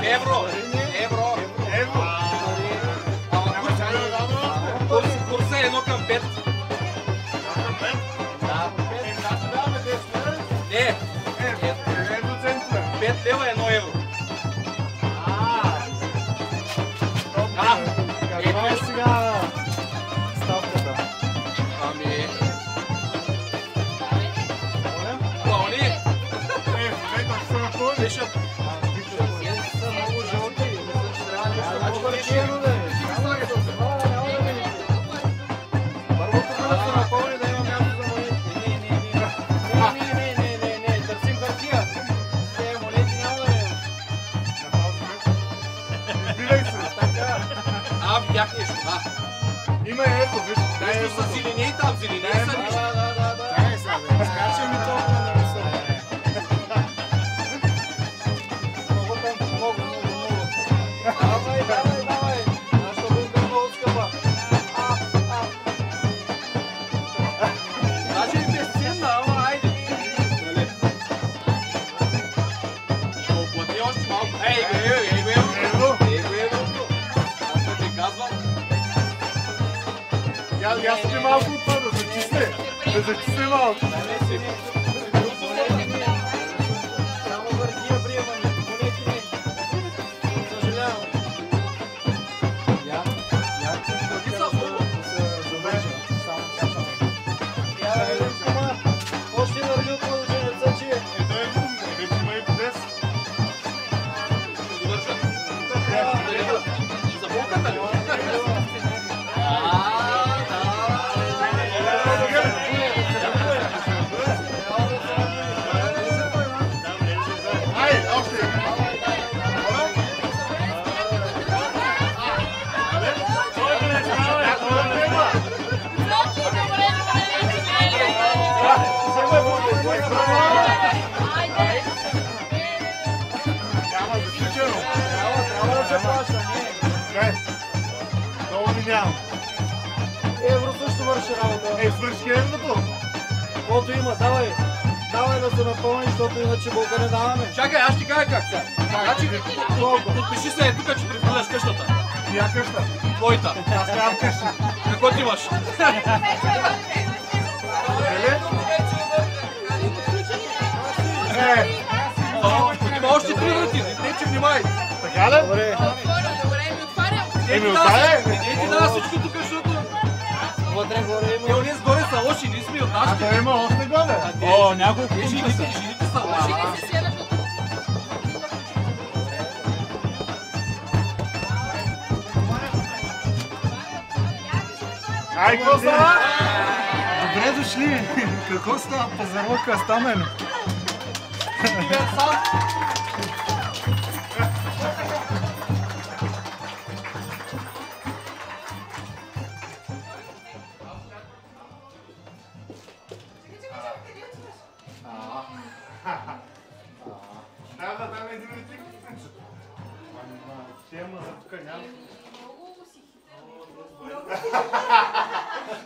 Евро. Курса е 1 към 5. Не. 5 лева е 1 евро. Каква е сега ставката? Ами... Плавни. Са много жълти. Мисля, че трябва нещо по-върчено да е. Първо тук да се напълни да има място за монети. Не. Търсим хартия. Те монети няма да е. Избирай се. Видях нещо, Има ето, виж. Нещо са зелени там, зелени са нищо. Да. Скача ми толкова на високо. Много там, много. Давай. Нашата булка е много скъпа. Даже и безценна, ама айде. Оплати още малко. Его. Аз да ти казвам. Я спи малко от това, да зачисне малко. Само въртия приемане, монети не. Съжалявам. Какви са много? Още върви от положението, че Вече има и по 10. За булката ли? Евро също върши работа. Свърши еврото. Каквото има, давай да се напълни, защото иначе булка не даваме. Чакай, аз ще кажа как сега. Значи, подпиши се е тук, че припадаш къщата. Коя къща? Твоята. Аз нямам къща. Какво ти имаш? Има още 3 врати, не че внимай. Така ли? Добре. Отдай! Не ти дава всичко тук, защото... Вътре горе Те има. онези горе са лоши, ние сме от нашите. Той има още горе. О, няколко жените са лоши. Ай, какво става? Добре дошли. Какво става? Пазарлъка Стамен. Да, един летик. Тема за тук няма.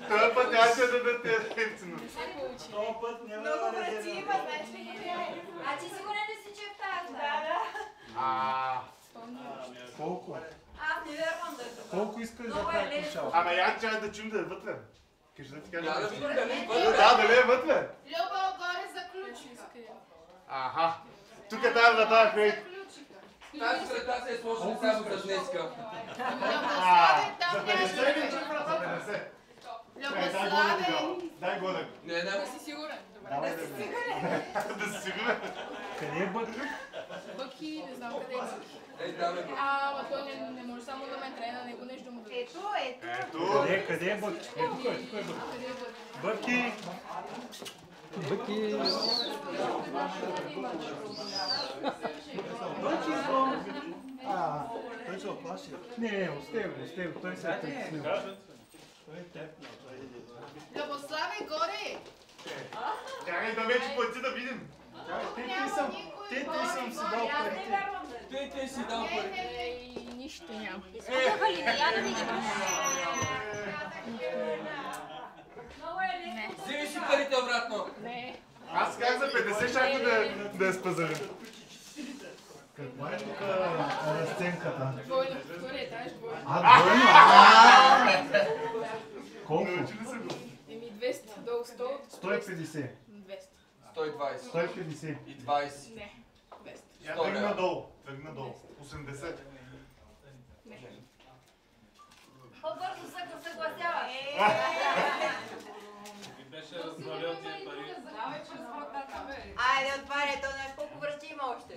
Този път нямаше да даде тези ефтино. Много врати има, значи не трябва. А ти сигурен ли си, че е в тази? Да. Колко? Аз не вярвам да е. Колко искаш Много е лесно. Ама я чай да чум да е вътре. Кажи да ти кажа. Да видим дали Да, дали е вътре? Люба отгоре за ключ иска. Аха. Тук е тази врата, хвей. тази врата се е сложена само за днеска. За 50 ли? За 50. Дай горе. Не. Да си сигурен. Да си сигурен. Къде е Бъки? Бъки, не знам къде е Бъки. Ей, давай го. Ама той не може само да ме трябва на него нещо да му даде. Ето. Къде е Бъки? Тук е Бъки. Къде е Бъки? Бъки! Той се оплаши. Не, остави го, той се е притеснил. Любославе, горе! Чакай да вече плати да видим. Те съм си дал парите. Те си дал парите. Нищо няма. Вземи си парите обратно. Не. Аз как за 50 чакай да я спазарим. Каква е тук разценката? Двойно, втори етаж, двойно. Двойно? Колко? Еми 200, долу 100. 150. 200. 120. 150. И 20. Не, 200. Я тръгна долу. 80. Не. По-бързо се съгласява. Беше развалил тия пари. Айде, отваряй, то нещо колко връщи има още.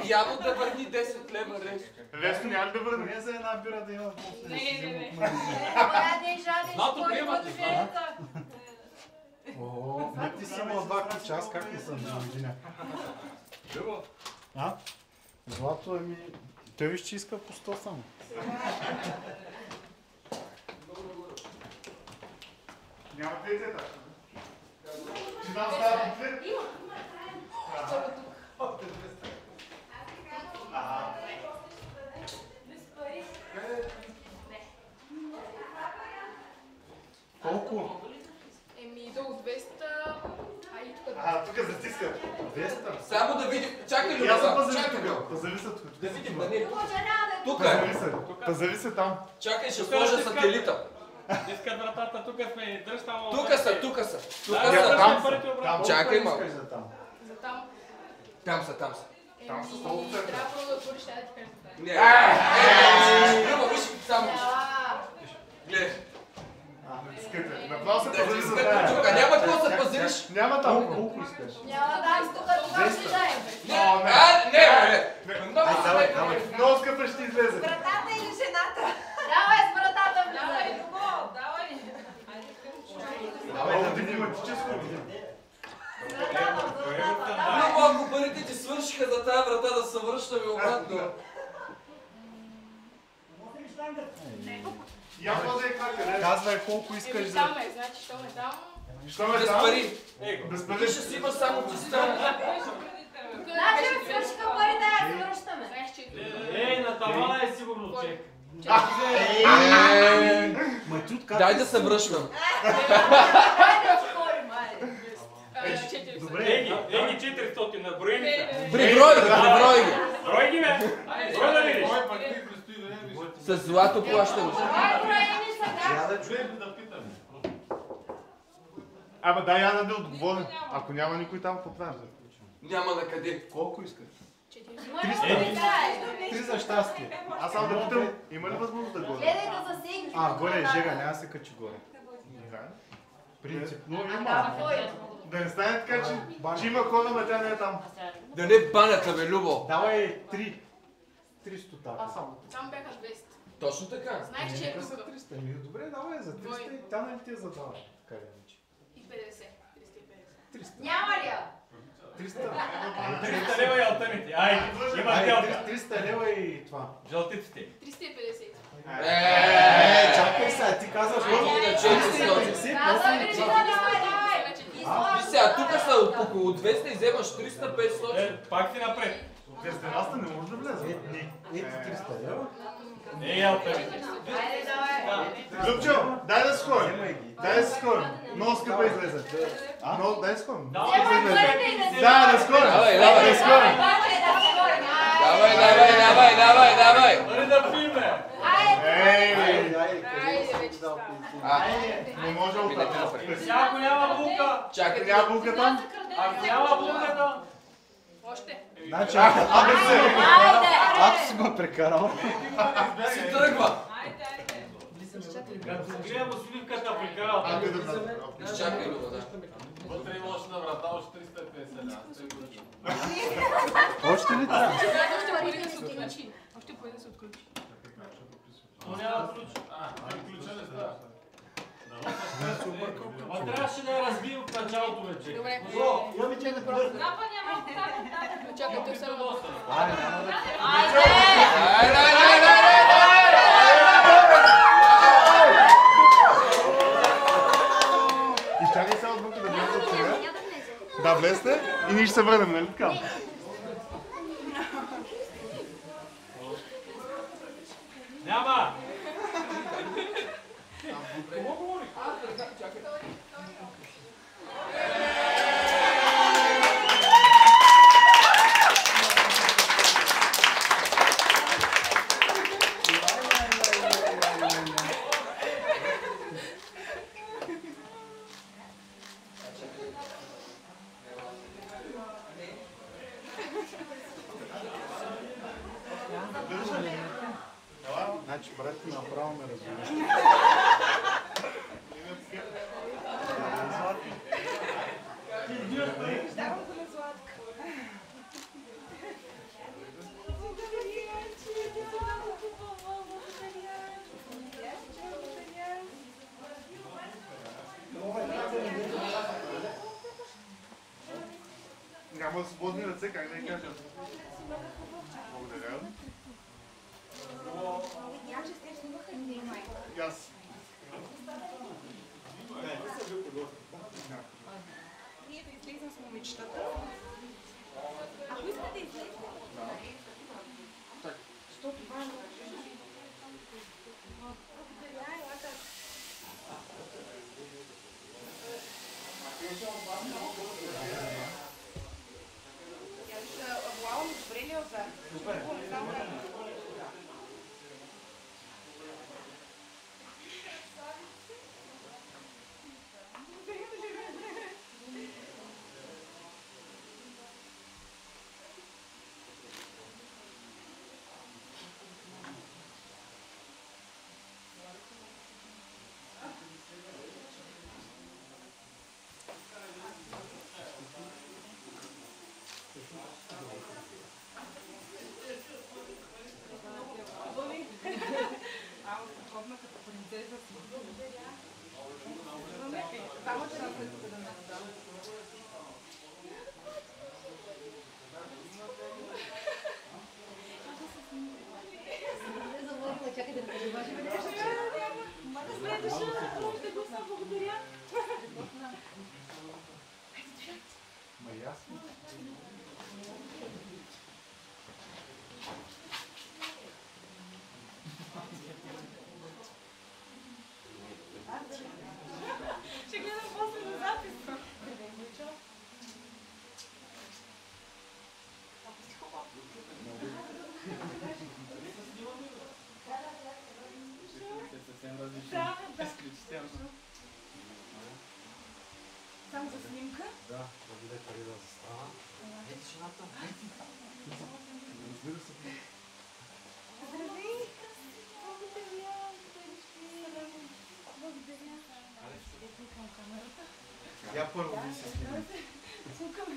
Явно да върни 10 лева реш. Лесно няма ли да върна? Не за една бира да има после. Не. Боядни и жадни, Злато, ще приемате, ходиш движението. Не ти си имал 2 ключа, аз как не съм за година? Злато ми... Той виж, че иска по 100 само. Няма петета. Ще дам става буфет? Колко? Еми долу 200, а и тук. Тук затиска. 200. Само да видим. Чакай ли, Я съм Чакай пазави ли. тук. Пазави се тук. Да видим, да не. Тук е. Пазави се. Пазави се там. Чакай, ще сложа сателита. Искат вратата, тук сме, дръж там. Тук са. Тук Да, са. Там парите обратно. Чакай малко. За там. За там. Там са. Там са Еми, много център. трябва първо да отвориш тази карта. Не. Люба, виж само. Гледай. Скъпи. Направо се пазави за Тук тая. няма какво да пазариш. Няма там. Колко искаш? Няма да, тук това ще даем. Не. Много са Давай. Много скъпа ще излезе. Братата или жената? Давай с братата влизай. Давай да видим матическо. Много, ако парите ти свършиха за тая врата да се връщаме обратно. Я ходай как. Казвай колко искаш Еми за... там е, значи, що ме там. Що ме Без там? пари. Без Ти пари. ще си има само чиста. Значи ми свършиха парите, да се връщаме. Знаеш, че... На тавана е сигурно чек. Дай да се връщам. Хайде да спорим, айде. 400. Добре. Еги 400 на броените. Приброй ги. Брой ги, бе. Брой да видиш. С злато плащаме. Ай, броени са как? Ама дай я да не отговорим. Ако няма никой там, какво правим? Няма на къде. Колко искаш? 400. Моля да ми дай. 3 за щастие. Аз само да питам, има ли възможност да горе? Гледай да засегнеш. Горе е жега, няма да се качи горе. Принципно има. Да не стане така, че има хора, но тя не е там. Да не банята, бе, Любо. Давай 3. 300 така. Само бяха 200. Точно така. Знаеш, че е Нека са тук. 300. Добре, давай за 300 и тя не ти е задава. Така ли иначе? И 50. 350. 300. Няма ли я? 300. 300 лева и алтаните. Айде, има сделка. 300 лева и това. Жълтиците. 350. Чакай сега, ти казваш Колко на 400? Казвай ми, че давай. Виж сега, тук са около 200 и вземаш 300-500. Пак си напред. Без стенаста не може да влезе. Ето 300 лева. Не е алтаните. Айде, давай. Любчо, дай да се ходим. Дай да се ходим. Много скъпа излезе. Но, дай да се ходим. Вземай парите и да Да, да се ходим. Давай. Да се ходим. Давай. Бъде да пием, бе. Ей! Айде, вече става. Не може оттам. Ако няма булка. Чакай, Няма булка там? Ако няма булката. Още. Значи, ако си ме прекарал. си тръгва. Като гледам усмивката прикарал. Изчакай, Любо, да. Вътре има още на врата, още 350 лева. Още ли трябва? Още пари да се отключи. Още пари да се отключи. Но няма ключ. Ключа не става. Ма трябваше да я разбил в началото вече. Добре. Чакай, той се работи. Изчакай сега отвън да влезе от сега. Да, влезте и ние ще се върнем, нали така? Няма! Значи, брат, направо ме разбираш. Давам го на Златка. Благодаря, че ти си много хубава. Няма свободни ръце, как да я кажа? Благодаря. Видях, че сте снимаха и майка. И аз. Ние да излезем с момичетата. Ако искате да излезете. Защото това е много. Благодаря, елата. Я вижда, Влава ми добре ли отзад? Супер. Ще гледам после на записа. Да. Само за снимка? Да, да видя къде да застана. Ето жената. Разбира се. Здравей! Благодаря! Благодаря! Към камерата. Я първо ми се снимам. Сукаме.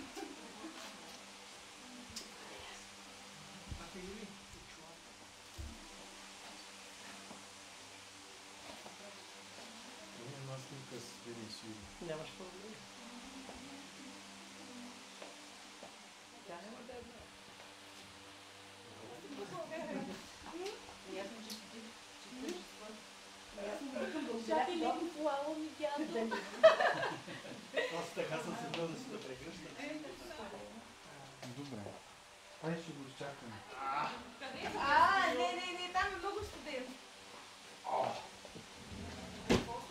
Една снимка с Денис Юрий. Нямаш проблем. Тя няма да е една. Чакай леко плава ми дядо. Аз така съм се бил да се да прегръщам. Добре. Ай, ще го изчакаме. Не, там е много студент.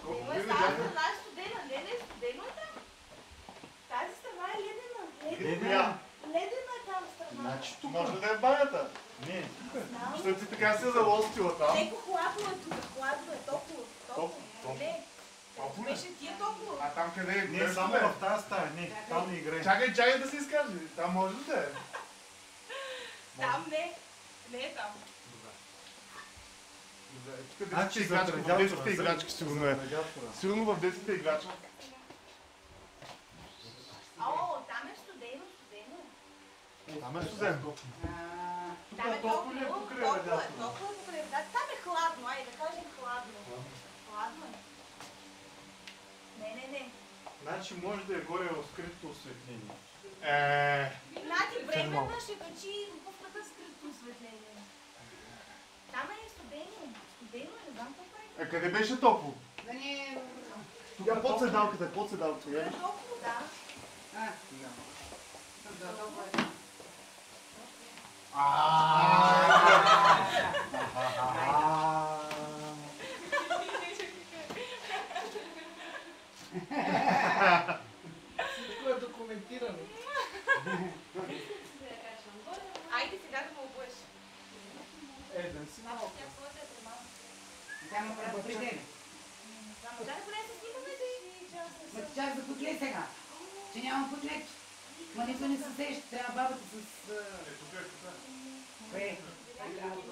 Колко Има ви само видяхме? една студена. Не, студено е там. Тази страна е ледена. Ледена. Ледена е там страна. Значи тук може да е банята. Не, Що ти така се залостила там? Леко хладно е тук. Хладно е, топло. Топло. Не, Топло ли? беше ти е топло. А там къде е? не само в тази стая, не, там не играе. Чакай да се изкаже. Там може да е. Там не. Не е там. Тук Значи детските за играчки, в радиатора, детските играчки сигурно е. радиатора. Сигурно в детските играчки. О, там е студено. Там е студено. Там е топло ли е топло. покрай Топло е радиатора? покрай радиатора. Там е хладно, айде да кажем хладно. Хладно е. Не. Значи може да е горе в скритото осветление. Нати временна ще качи обувката с скрито осветление. Там е студено. Студено е, не знам какво прави. Къде беше топло? Да не... Я под седалката. Тук е топло, да. Всичко е документирано. Айде сега да ме обуеш. Да не си малко. Само да определя. Само да не поне се снимаме да и Чак за котлет сега. Че нямам котлет. Ма никой не се сеща. Трябва бабата с... Тук е. Бе, трябва да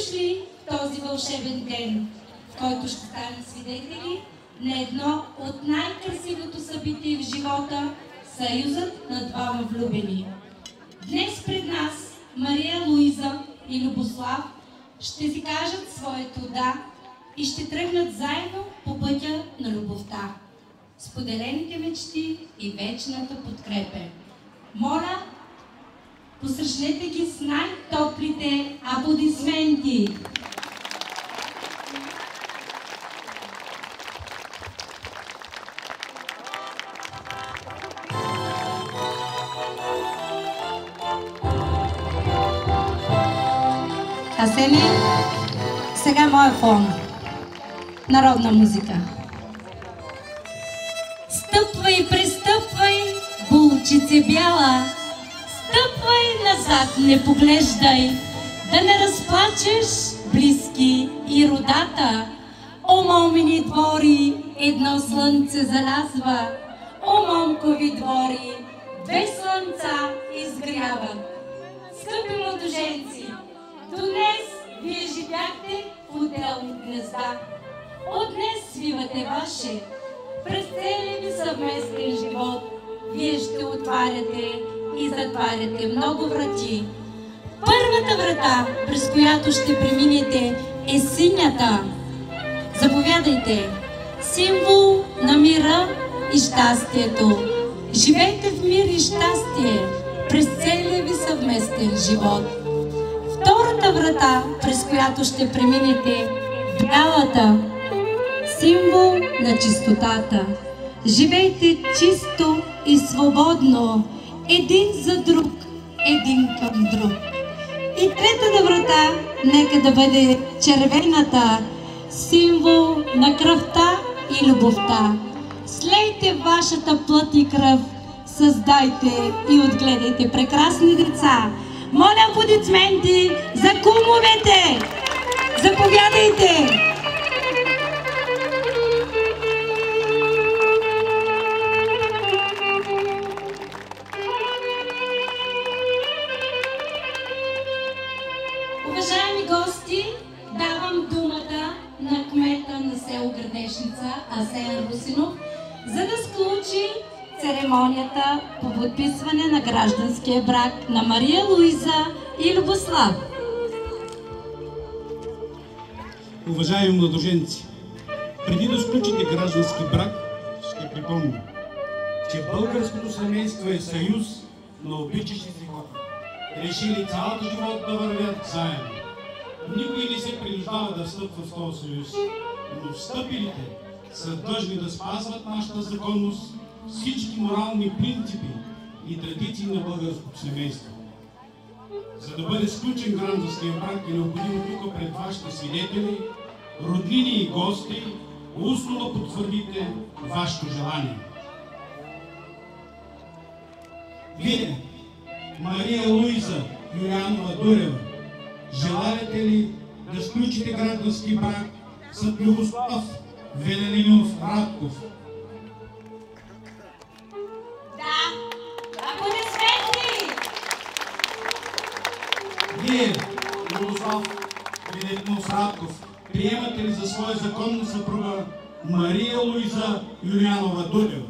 дошли в този вълшебен ден, в който ще станем свидетели на едно от най-красивото събитие в живота – съюзът на двама влюбени. Днес пред нас Мария Луиза и Любослав ще си кажат своето да и ще тръгнат заедно по пътя на любовта, споделените мечти и вечната подкрепа. Моля, посрещнете ги с най-топлите аплодисменти! Асени, сега моя фон. Народна музика. Стъпвай, пристъпвай, булчице бяла, стъпвай назад, не поглеждай, да не разплачеш близки и родата. О, момини двори, едно слънце залязва, о, момкови двори, две слънца изгряват. Скъпи младоженци, до днес вие живяхте в отделни гнезда. От днес свивате ваше. През целия ви съвместен живот вие ще отваряте и затваряте много врати. Първата врата, през която ще преминете, е синята. Заповядайте, символ на мира и щастието. Живейте в мир и щастие през целия ви съвместен живот. Втората врата, през която ще преминете, бялата, символ на чистотата. Живейте чисто и свободно, един за друг, един към друг. И третата врата, нека да бъде червената, символ на кръвта и любовта. Слейте вашата плът и кръв, създайте и отгледайте прекрасни деца. Моля аплодисменти за кумовете! Заповядайте! Уважаеми гости, давам думата на кмета на село Градешница Асен Русинов, за да сключи церемонията по подписване на гражданския брак на Мария Луиза и Любослав. Уважаеми младоженци, преди да сключите граждански брак, ще припомня, че българското семейство е съюз на обичащи се хора, решили цялата живот да вървят заедно. Никой не се принуждава да встъпва в този съюз, но встъпилите са длъжни да спазват нашата законност, всички морални принципи и традиции на българското семейство. За да бъде сключен гражданския брак е необходимо тук пред вашите свидетели, роднини и гости, устно да потвърдите вашето желание. Вие, Мария Луиза Юлианова Дурева, желаете ли да сключите граждански брак с Любослав Веленимов Радков? Да! Аплодисменти! Вие, Любослав Веленимов Радков, приемате ли за своя законна съпруга Мария Луиза Юлианова Дурева?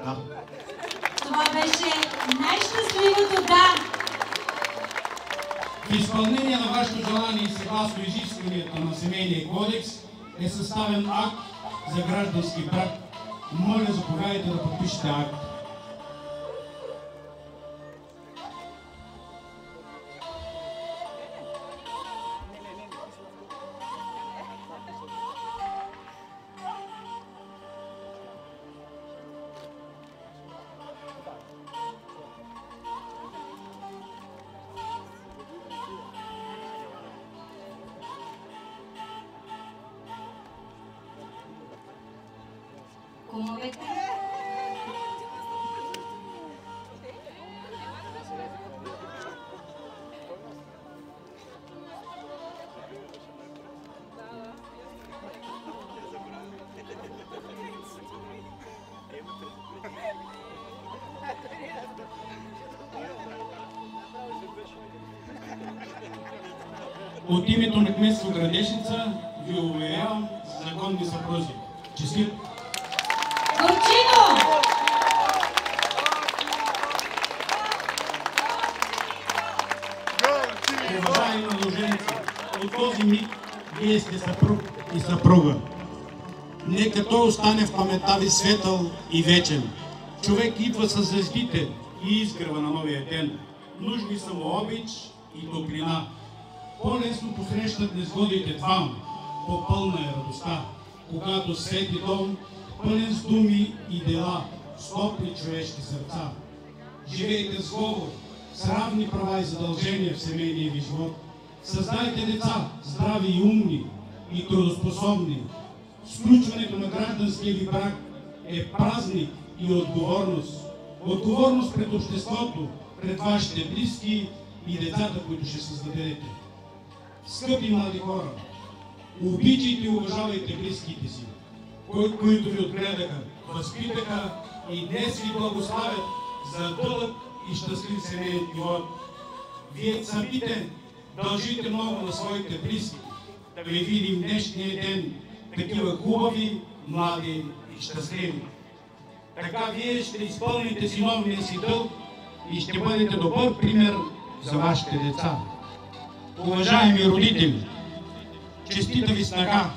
Да. Това беше най-щастливото да! В изпълнение на вашето желание и съгласно изискванията на Семейния кодекс е съставен акт за граждански брак. Моля, заповядайте да подпишете акт. Кумовете. От името на кметство Градешница ви уверявам за законни съпрузи. Честит! Горчино! Уважаеми младоженици, от този миг вие сте съпруг и съпруга. Нека той остане в паметта ви светъл и вечен. Човек идва със звездите и изгрева на новия ден. Нужни са му обич и топлина. По-лесно посрещат незгодите двама, по-пълна е радостта, когато свети дом, пълен с думи и дела, с топли човешки сърца. Живейте с говор, с равни права и задължения в семейния ви живот. Създайте деца, здрави и умни, и трудоспособни. Сключването на гражданския ви брак е празник и отговорност. Отговорност пред обществото, пред вашите близки и децата, които ще създадете. Скъпи млади хора, обичайте и уважавайте близките си, които ви отгледаха, възпитаха и днес ви благославят за дълъг и щастлив семейен живот. Вие самите дължите много на своите близки, да ви видим днешния ден такива хубави, млади и щастливи. Така вие ще изпълните синовния си дълг и ще бъдете добър пример за вашите деца. Уважаеми родители, честита ви снага!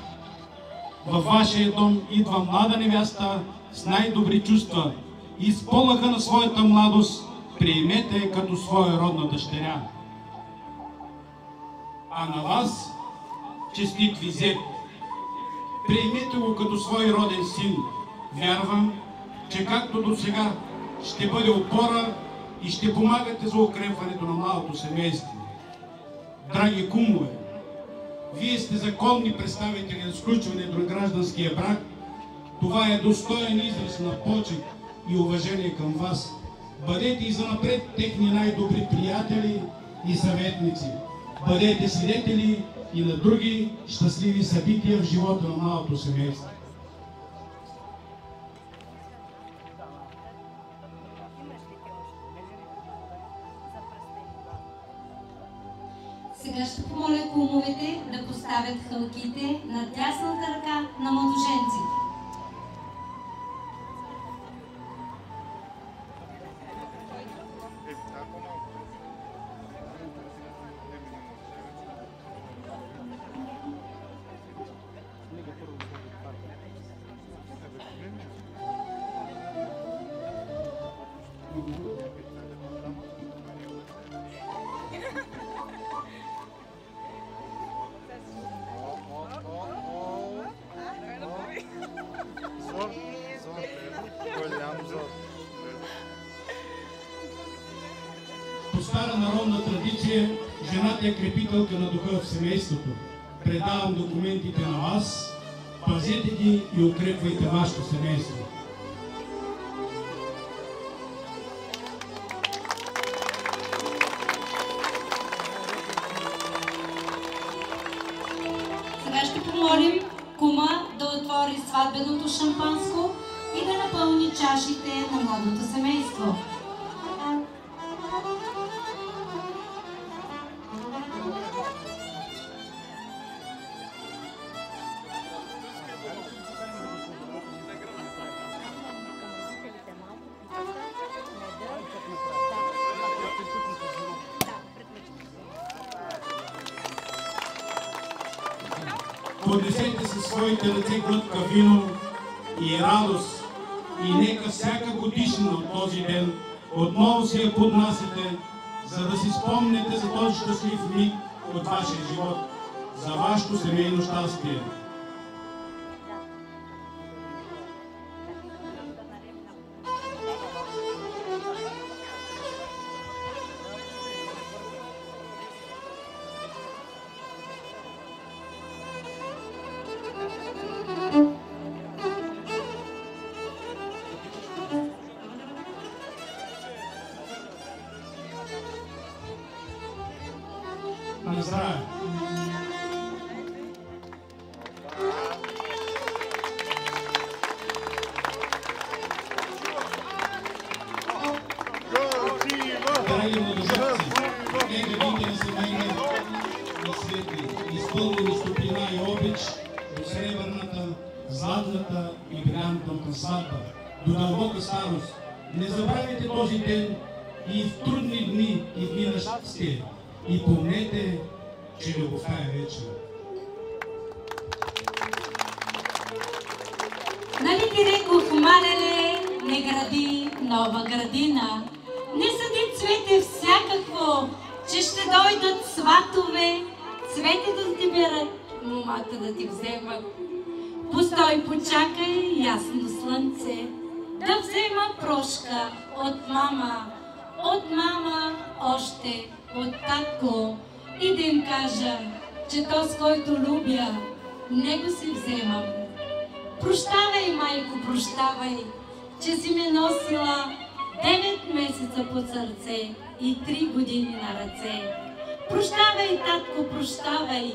Във вашия дом идва млада невяста с най-добри чувства и с полъха на своята младост приемете я като своя родна дъщеря. А на вас честит ви зет! Приемете го като свой роден син. Вярвам, че както до сега ще бъде опора и ще помагате за укрепването на малото семейство. Драги кумове, вие сте законни представители на сключването на гражданския брак. Това е достоен израз на почет и уважение към вас. Бъдете и занапред техни най-добри приятели и съветници. Бъдете свидетели и на други щастливи събития в живота на малото семейство. Сега ще помоля кумовете да поставят хълките на дясната ръка на младоженците. По стара народна традиция, жената е крепителка на духа в семейството. Предавам документите на вас, пазете ги и укрепвайте вашето семейство. Сега ще помолим кума да отвори сватбеното шампанско и да напълни чашите на младото семейство. Поднесете със своите ръце глътка вино и радост и нека всяка годишна от този ден отново си я поднасяте, за да си спомнете за този щастлив миг от вашия живот, за вашето семейно щастие. На здраве! Драги младоженци, нека видите на семейния и светли, изпълнени с топлина и обич, до сребърната, златната и брилянтната сватба, до дълбока старост. Не забравяйте този ден и в трудни дни и дни на щастие. И помнете, че любовта е вечна. Нали ти рекох, малеле, не гради нова градина, не съди цвете всякакво, че ще дойдат сватове, цвете да ти берат, момата да ти вземат. Постой, почакай, ясно слънце, да взема прошка от мама още от татко и да им кажа, че то, с който любя, него си вземам. Прощавай, майко, прощавай, че си ме носила 9 месеца под сърце и 3 години на ръце. Прощавай, татко, прощавай,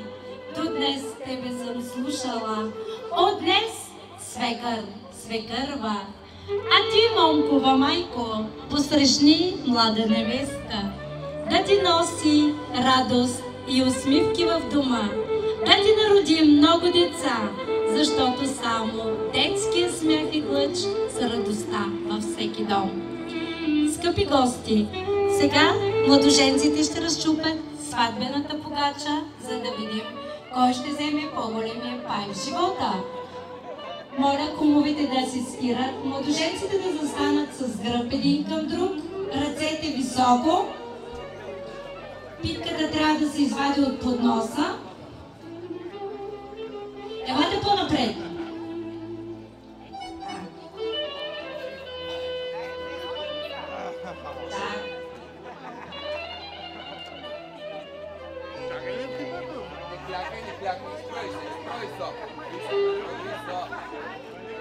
до днес тебе съм слушала. От днес свекърва, а ти, момкова майко, посрещни млада невеста, да ти носи радост и усмивки в дома, да ти народи много деца, защото само детския смях и клъч са радостта във всеки дом. Скъпи гости, сега младоженците ще разчупят сватбената погача, за да видим кой ще вземе по-големия пай в живота. Моля кумовете да асистират, младоженците да застанат с гръб един към друг, ръцете високо, питката трябва да се извади от подноса. Елате по-напред.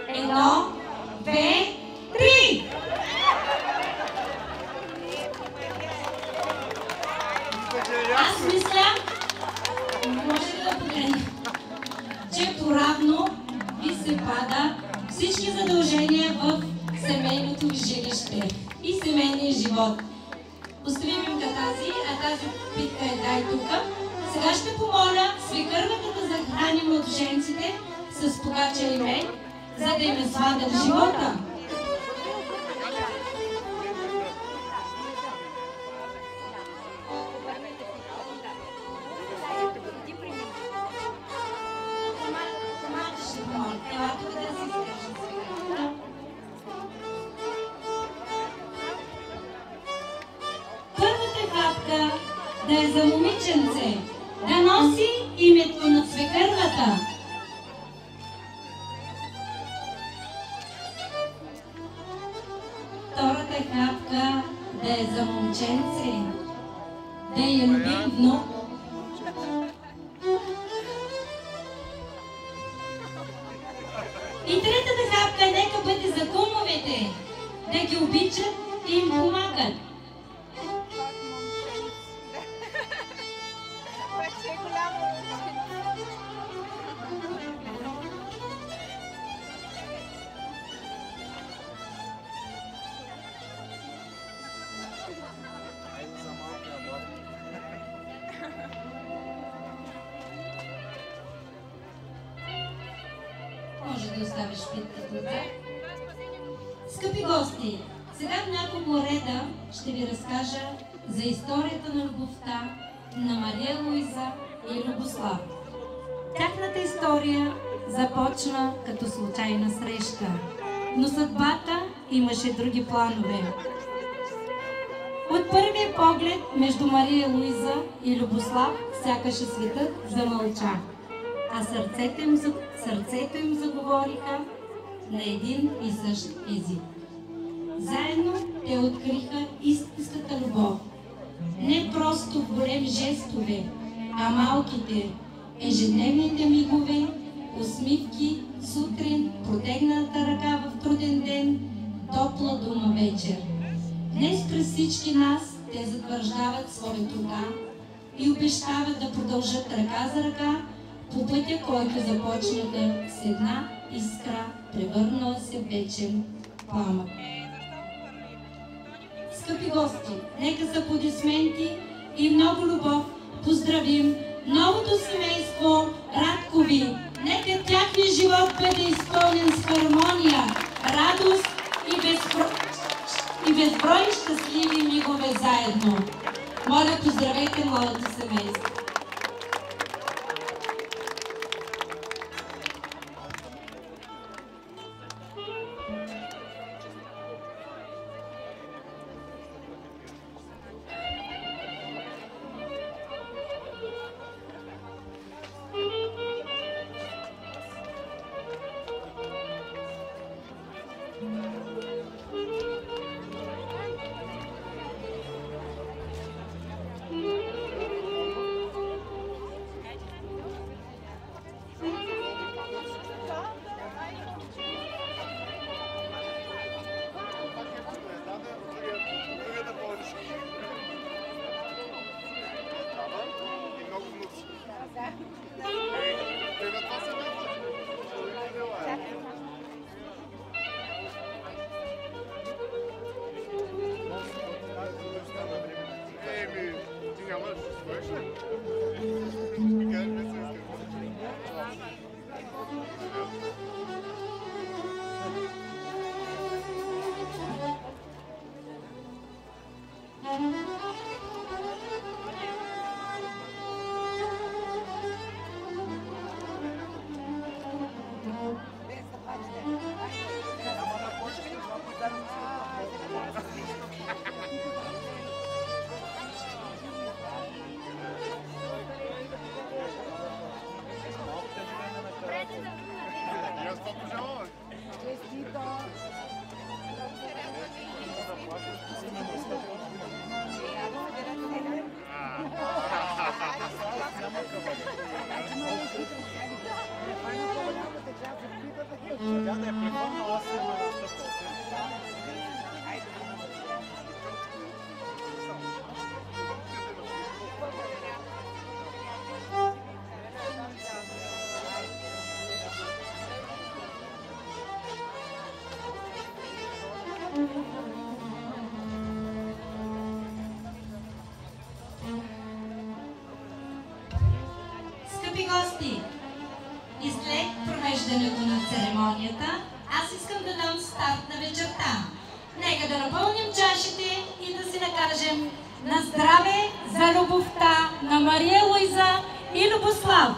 Едно, две, три! Аз мисля, може да погледнем, че поравно ви се пада всички задължения в семейното ви жилище и семейния живот. Оставим им тази, а тази питка е дай тука. Сега ще помоля свекървата да захрани младоженците с погача и мед, за да им е сладък живота. Първата хапка да е за момиченце, да носи името на свекървата. Втората хапка да е за момченце, да я любим внук. И третата хапка нека бъде за кумовете, да ги обичат и им помагат. Може да оставиш питката отзад. Скъпи гости, сега в няколко реда ще ви разкажа за историята на любовта на Мария Луиза и Любослав. Тяхната история започна като случайна среща, но съдбата имаше други планове. От първия поглед между Мария Луиза и Любослав сякаше светът замълча, а сърцето им заговориха на един и същ език. Заедно те откриха истинската любов. Не просто в големи жестове, а малките, ежедневните мигове, усмивки сутрин, протегната ръка в труден ден, топла дума вечер. Днес през всички нас те затвърждават своето да и обещават да продължат ръка за ръка по пътя, който започнаха с една искра, превърнала се в вечен пламък. Скъпи гости, нека с аплодисменти и много любов поздравим новото семейство Радкови. Нека тяхният живот бъде изпълнен с хармония, радост и безброй щастливи мигове заедно. Моля, поздравете младото семейство. Скъпи гости, и след провеждането на церемонията, аз искам да дам старт на вечерта. Нека да напълним чашите и да си накажем на здраве за любовта на Мария Луиза и Любослав.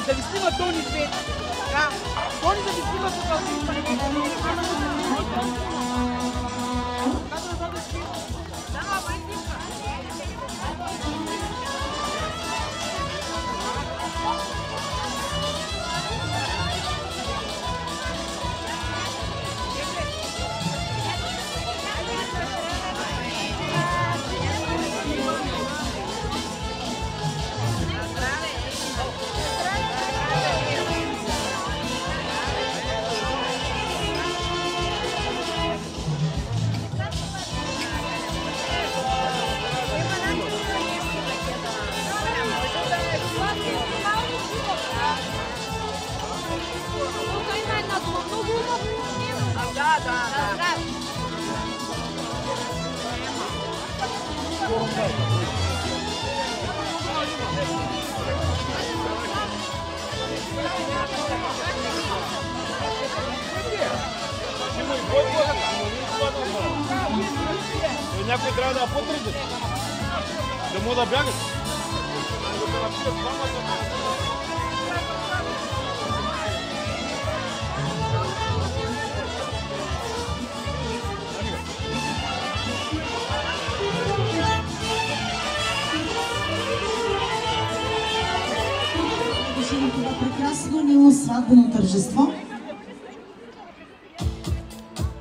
Да ви снима Тони Свет. Да. Тони да ви снима с Някой трябва да потръгне. Да му да бягат. Това прекрасно мило сватбено тържество.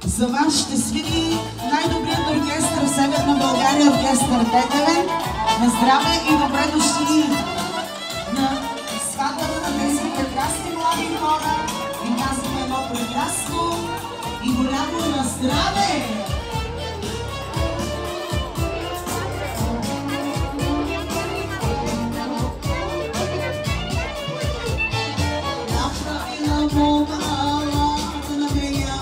За вас ще свири най-добрият оркестър в Северна България, оркестър Тетевен. На здраве и добре дошли на сватбата на тези прекрасни млади хора. И казваме едно прекрасно и голямо на здраве! Направила мома, на мея,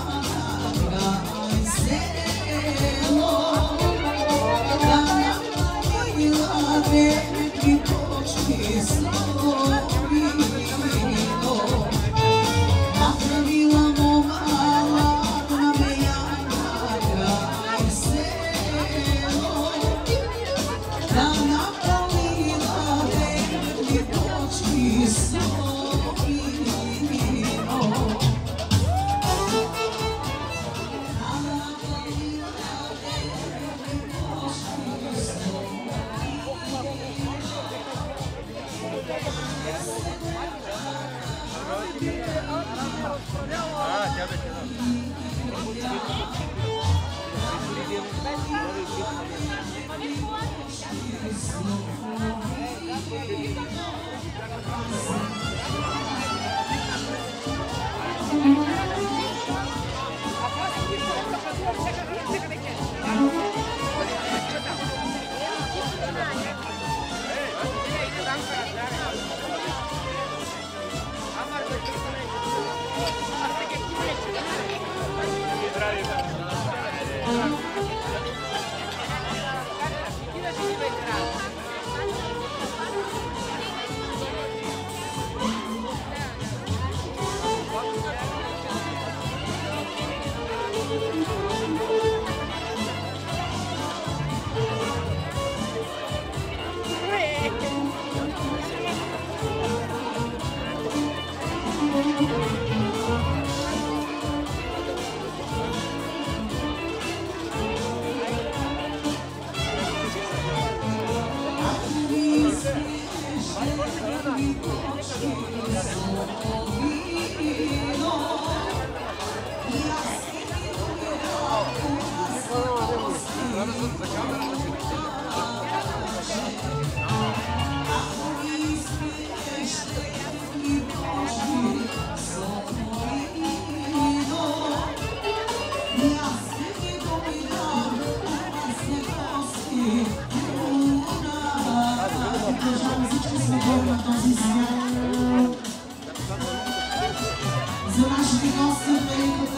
За нашите гости от Велико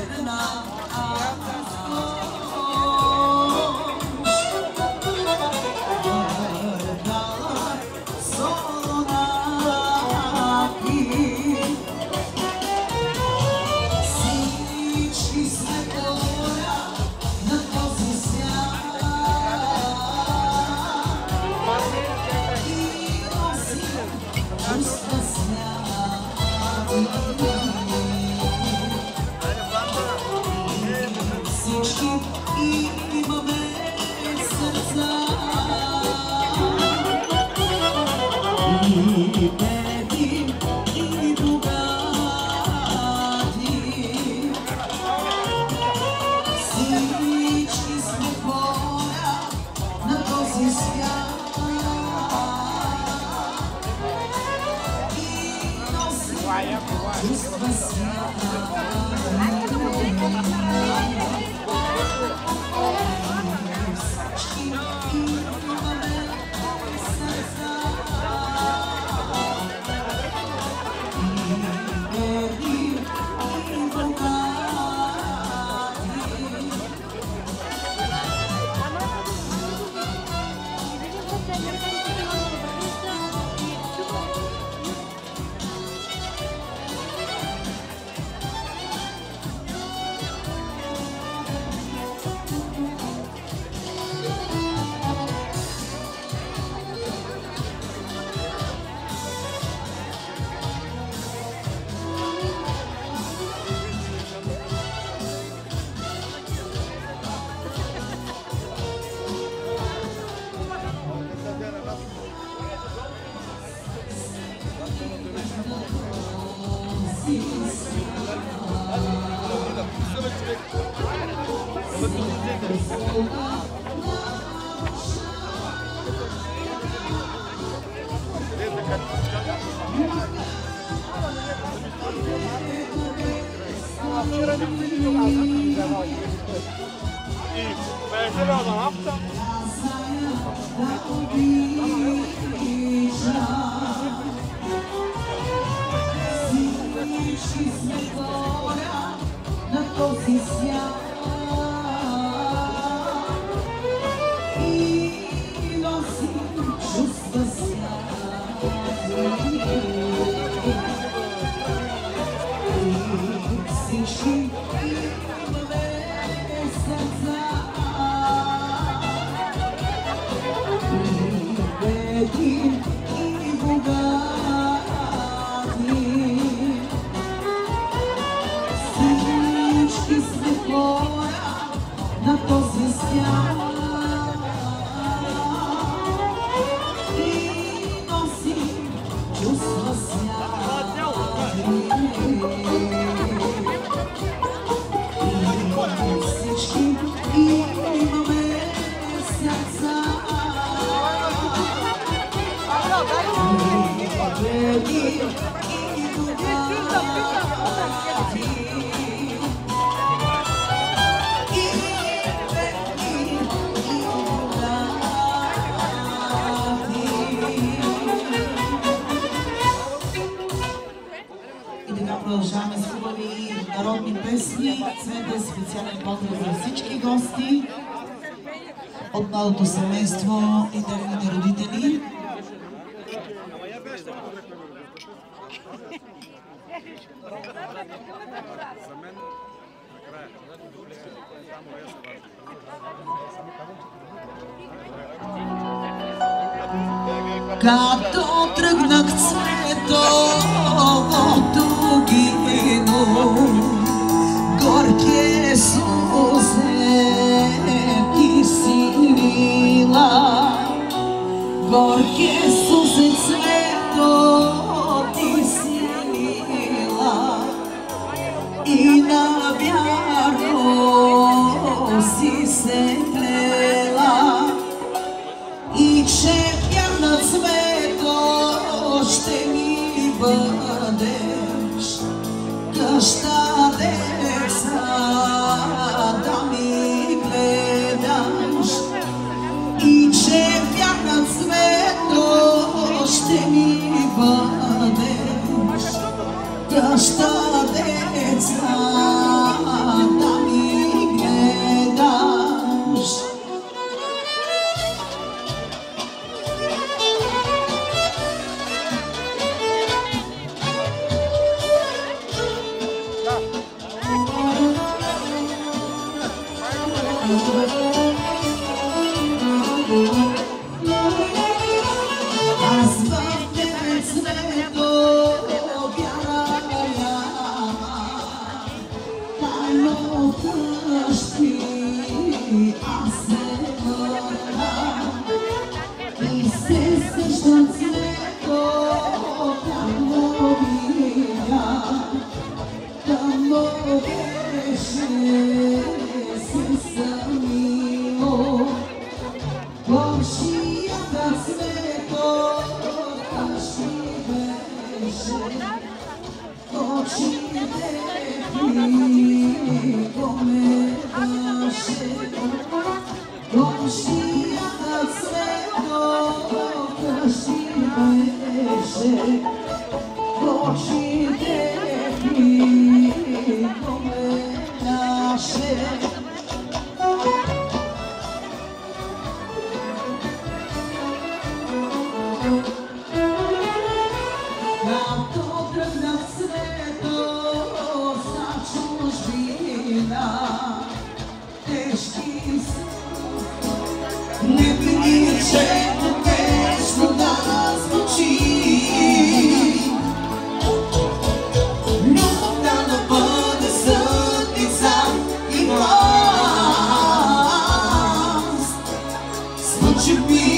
Търново. хора на този свят и носи чувства свят. И всички имаме сърца. Продължаваме с хубави народни песни. Цвете специален поздрав за всички гости от младото семейство и техните родители. Като тръгнах цветовото гино, горки сузе ти си мила, горки сузе цвето ти си мила и навярно си се клела и че на цвето ще ми бъдеш къща деца да ми гледаш и че вярна цвето ще ми бъдеш къща деца да ми гледаш. Аз в тебе цвето вяра няма, тайно къщи аз се върна и се сещам цвето, тайно видя, тъмно беше се самило. Горшията цвето къщи беше, очите ти помедаше. Горшията цвето къщи беше, очите ти помедаше. Като тръгнах цвето за чужбина, тежки са, не прилича нещо да звучи, но да бъде съдница и власт. Звучи ми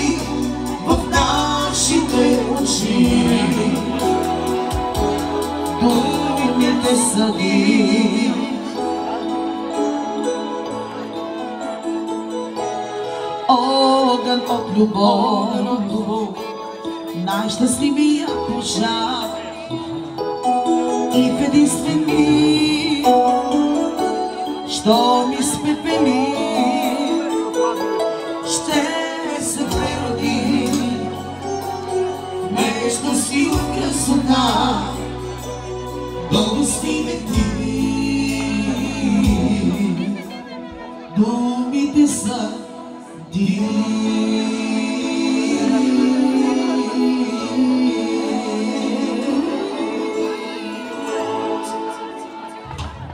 в нашите очи, думите съди. Огън от любов, най-щастливия пожар и в единствен миг, що ми спепели, ще се прероди между си красота. Дълго стига ти, думите са ти.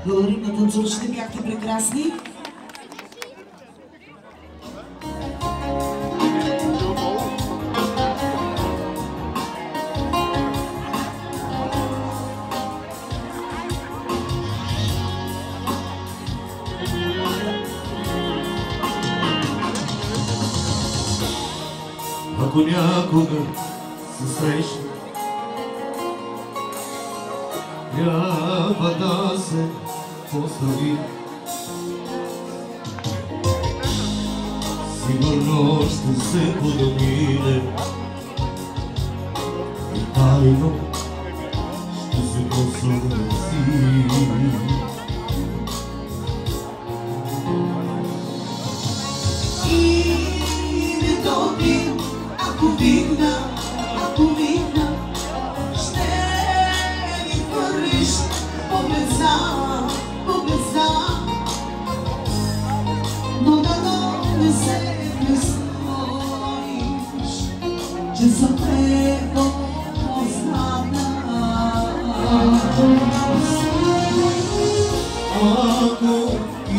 Благодарим на танцуващите, бяхте прекрасни. Ако някога се срещнем, трябва да се поздравим. Сигурно ще се подмине и тайно ще се посъгласим. Името ти, ако викна, ще ми хвърлиш поглед сам, но дано не се престориш, че съм препозната. Ако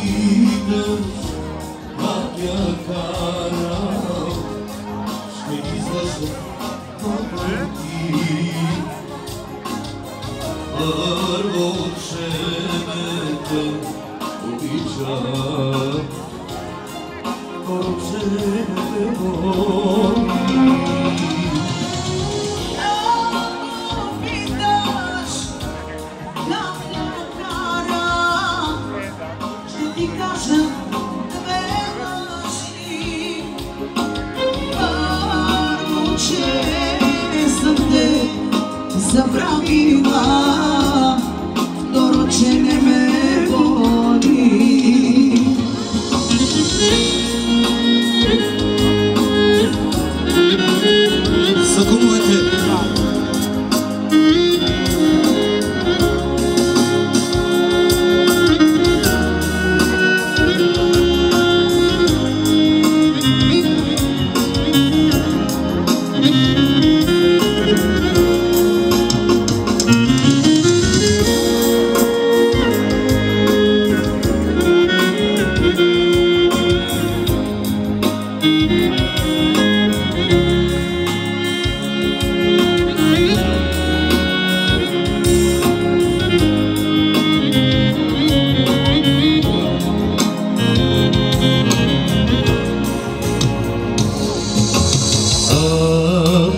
идеш как я карам, ще излъжа пъти. Първо, че ме те обичам, второ, че ме воли. Забравила, второ, че не ме воли. Закумувайте!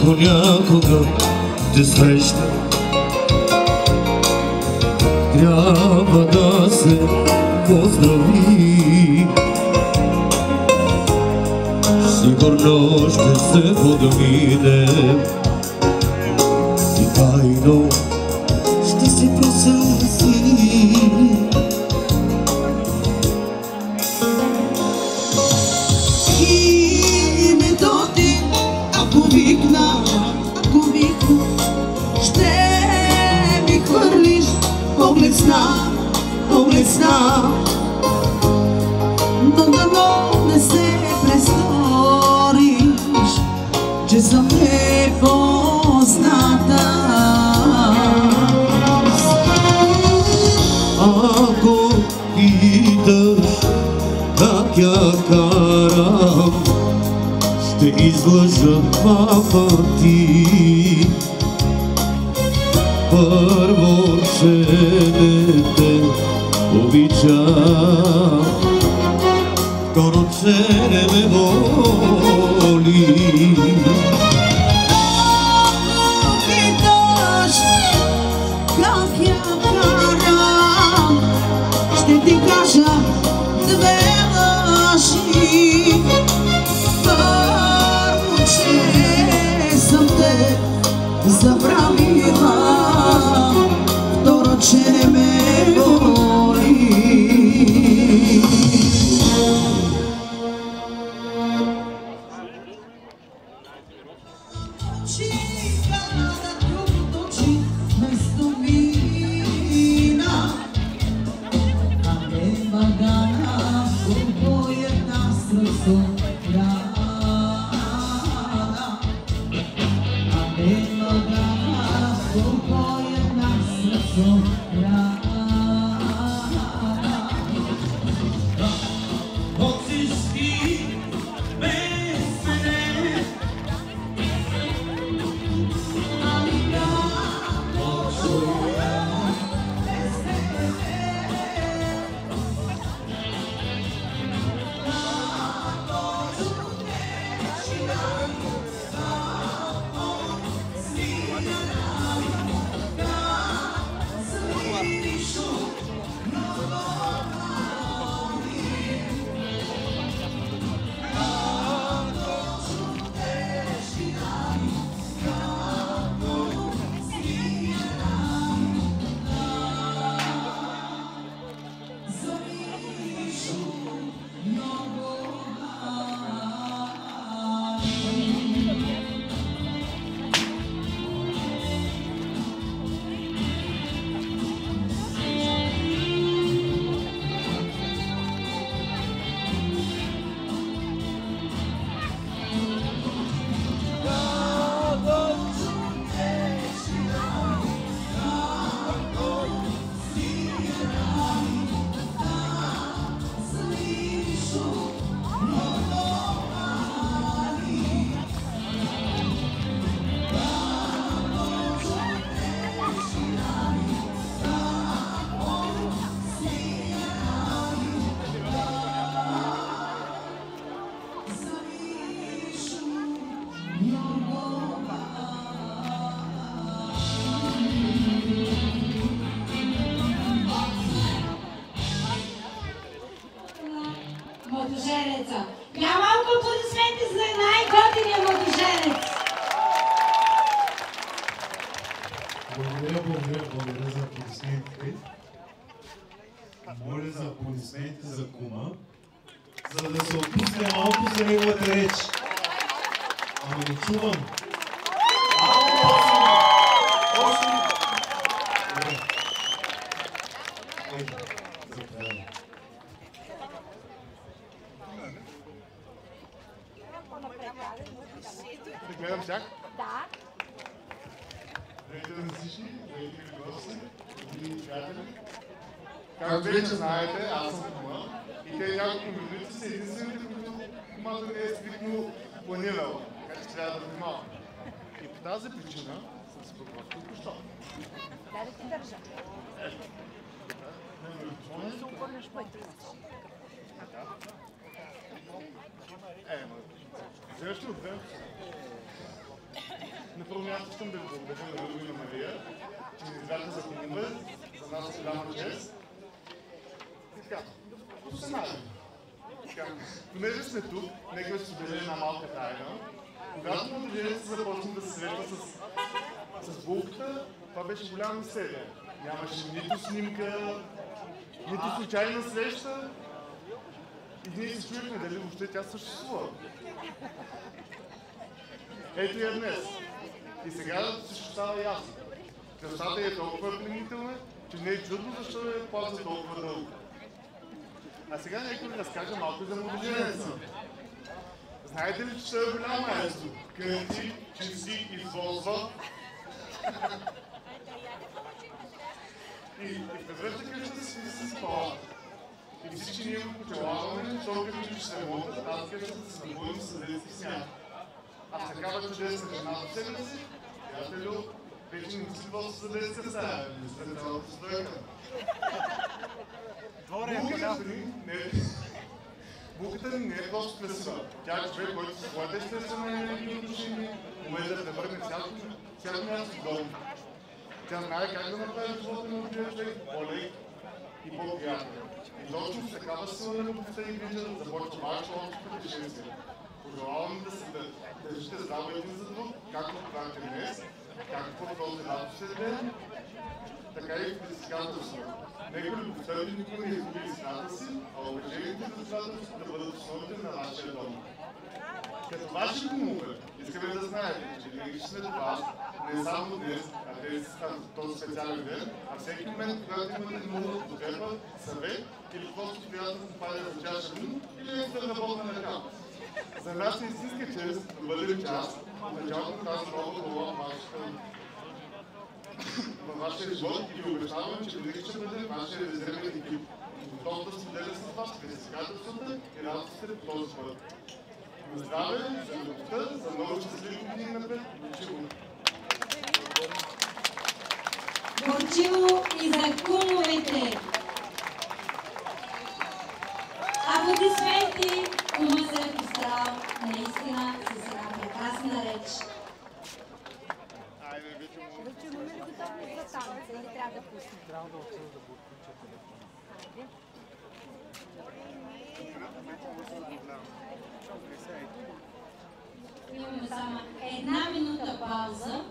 Ако някога те срещна, трябва да се поздрави. Сигурно ще се подмине и тайно ще се просъси. Името ти, ако викна, ще ми хвърлиш поглед сна, но дано не се престориш, че съм непозната. Ако питаш как я карам, ще излъжа два пъти. Първо, че не те обичам, второ, че не ме воли. Ако питаш как я карам, ще ти кажа две лъжи. Първо, че съм те забравила, второ, че не ме воли. Чика на другото очи вместо мина, а не магана, колко една сръсо рана. А не магана, колко една сръсо рана. младоженеца. Малко аплодисменти за най-готиния младоженец. Благодаря за аплодисментите. Моля за аплодисменти за кума, за да се отпусне малко за неговата реч. Ама не чувам. Да гледам всяк? Да. Здравейте на всички, здравейте на гости, добри приятели. Както вече знаете, аз съм кума и те няколко минути са единствените, които кумата не е стрикно планирала. Така че трябва да внимавам. И по тази причина съм се подготвил току-що. Дай да ти държа. Да се обърнеш пъти. Вземеш ли от времето? На първо място искам да ви благодаря на Любо и на Мария, че ни избраха за кумове, за нас е голяма чест. И така, понеже сме тук, нека да споделя една малка тайна. Когато младоженец започна да се среща с булката, това беше голяма мистерия. Нямаше нито снимка, нито случайна среща. И ние се чуехме дали въобще тя съществува. Ето я днес. И сега всичко става ясно. Красата е толкова пленителна, че не е чудно защо е плаза толкова дълго. А сега нека ви разкажа малко за младоженеца. Знаете ли, че той е голям майстор? Кънти, чиси, извозва. И превръща къщата си с палата. И всички ние го почелаваме, защото като че се работят, тази къща да се набудим с детски смях. А с такава чудесна жена до себе си, приятелю, вече не си въпрос за детска стая, не сте цялата стойка. Булката ни не е просто красива. Тя е човек, който със своята естествена енергия и отношение умее да превърне всяко място в дом. Тя знае как да направи живота на другия човек по-лек и по-приятен. И точно с такава сила на любовта и грижа започва вашето общо пътешествие. Пожелавам да се държите здраво един за друг, както правите днес, както в този радостен ден, така и в предизвикателството. Нека любовта ви никога не изгуби истината си, а уважението и предизвикателството да бъдат основите на вашия дом. Като ваши кумове, искаме да знаете, че винаги ще сме до вас, не само днес, този специален ден, а всеки момент, когато имате нужда от подкрепа, съвет или просто приятно компания за чаша вино или една работна ръка. За нас е истинска чест да бъдем част от началото на тази нова глава във вашия живот и ви обещаваме, че винаги ще бъдем вашия резервен екип. Готов да споделя с вас предизвикателствата и радостите по този път. На здраве, за любовта, за много щастливи години напред. Горчиво и за кумовете! Аплодисменти! Кума се е постарал наистина с една прекрасна реч. Вече имаме ли готовност за танца или трябва да пуснем? Трябва да отида да подключа телефона. Имаме само една минута пауза.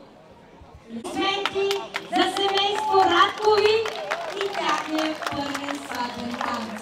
Аплодисменти за семейство Радкови и тяхния първи сватбен танц.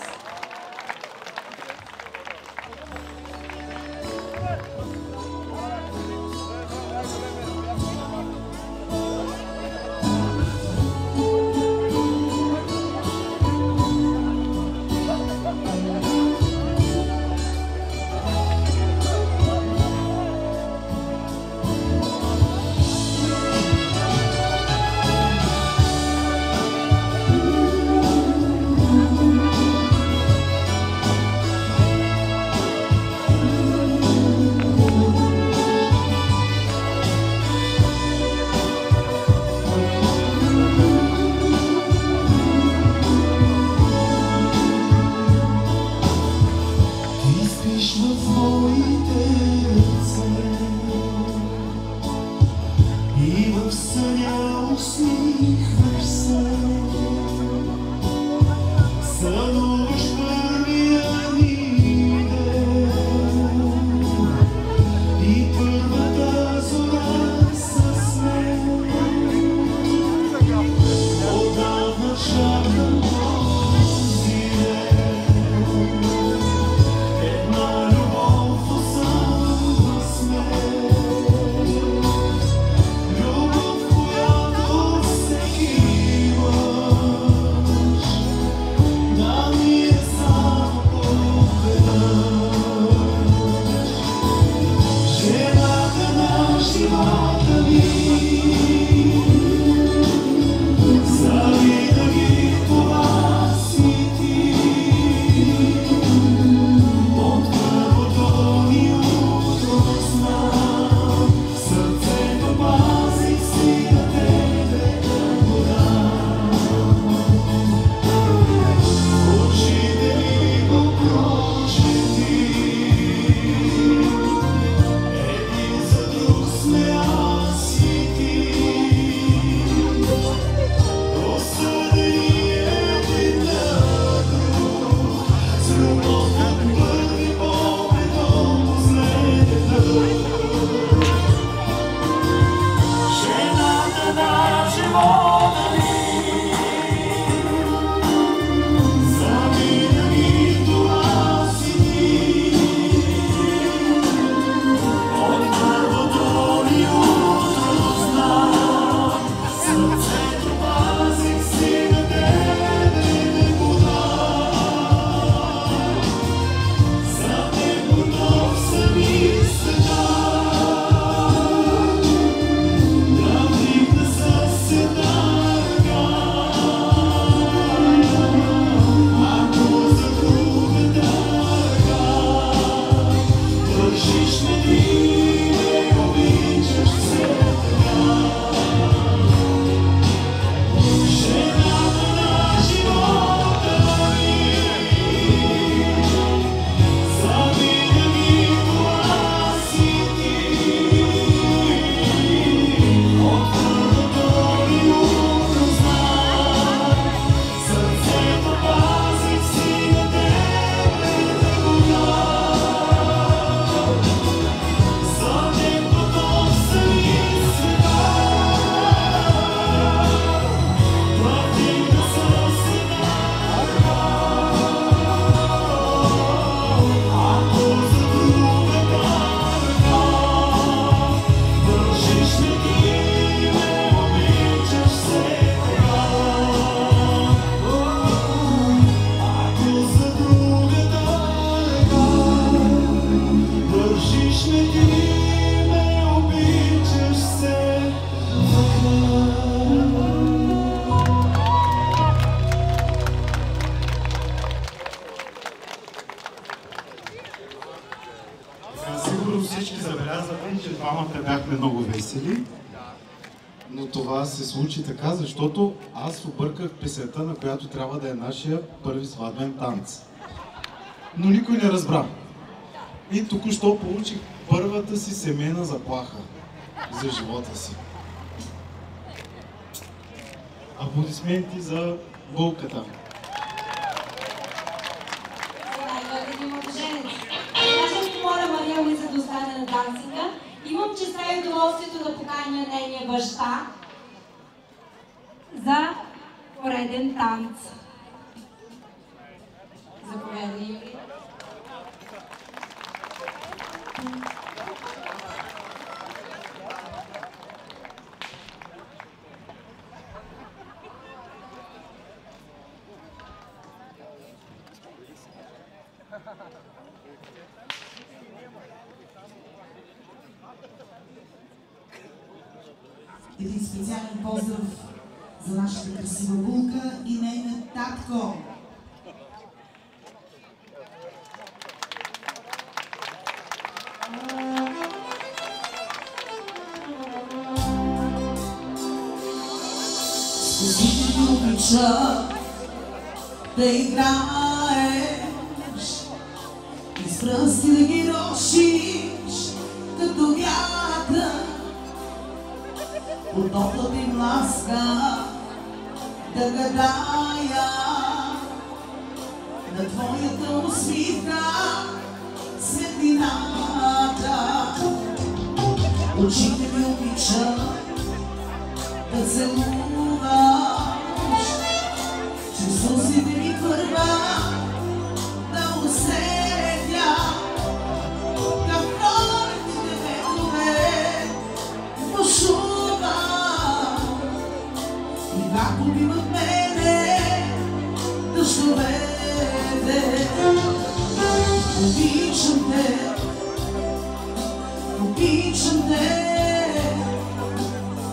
сигурно всички забелязвате, че двамата бяхме много весели. Но това се случи така, защото аз обърках песента, на която трябва да е нашия първи сватбен танц. Но никой не разбра. И току-що получих първата си семейна заплаха за живота си. Аплодисменти за Вълката. Аз ще моля Мария Луиза да остане на танцинга. Имам честа и удоволствието да поканя нейния баща за пореден танц. Заповядай, Юли. Един специален поздрав за нашата красива булка и нейният татко. Скажи ми, обича да играеш и с пръсти да ги носиш като вятър. По топлата им ласка да гадая на твоята усмивка светлината. Очите ми обича да целуваш, че сълзите ми първа да усетя как пролетните ветрове бушува. И как убиват мене дъждовете. Обичам те, обичам те.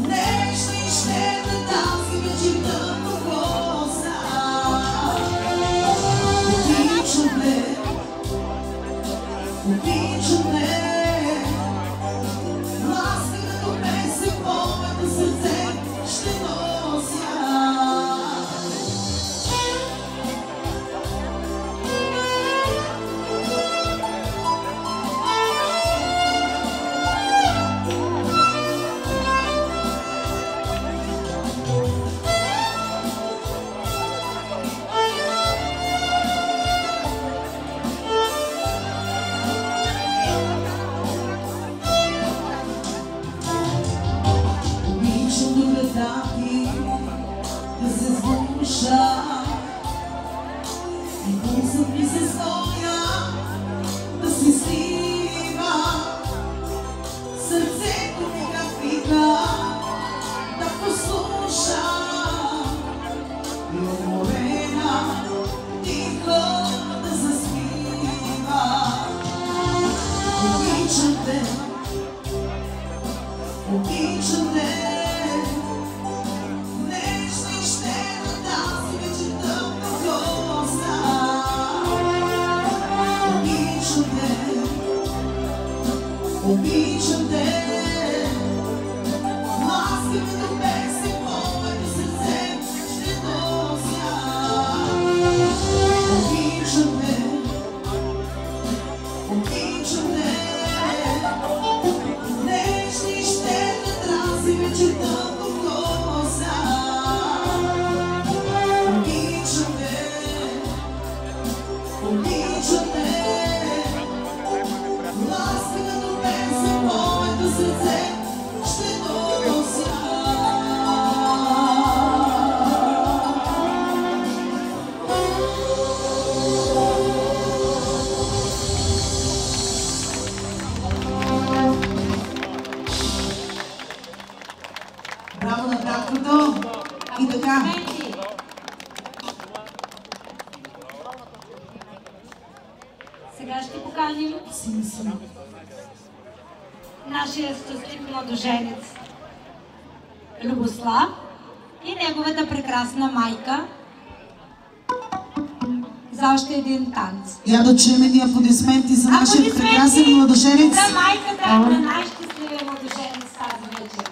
Нежна и щедра тази вечерта покоса. Обичам те, обичам те. Ласка като песен в моето сърце ще нося. Да се сбуша и пулсът ми се стоя да се слива. Сърцето ми как вика да послуша и уморена тихо да заспива. Обичам те, обичам те. Обичам те, ласка като песен в моето сърце ще нося. Обичам те, обичам те. Нежна и щедра тази вечерта покоса. Обичам те, обичам те. Ласка като песен в моето сърце ще нося. Браво на таткото! И така. Сега ще поканим нашия щастлив младоженец Любослав и неговата прекрасна майка за още един танц. Я да чуем едни аплодисменти за нашия прекрасен младоженец. За майката на най-щастливия младоженец тази вечер.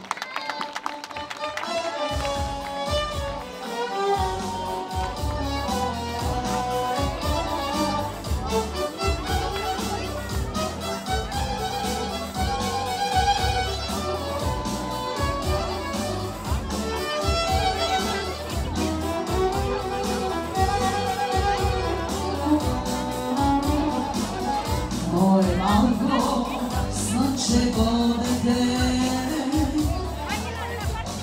Мое малко слънчево дете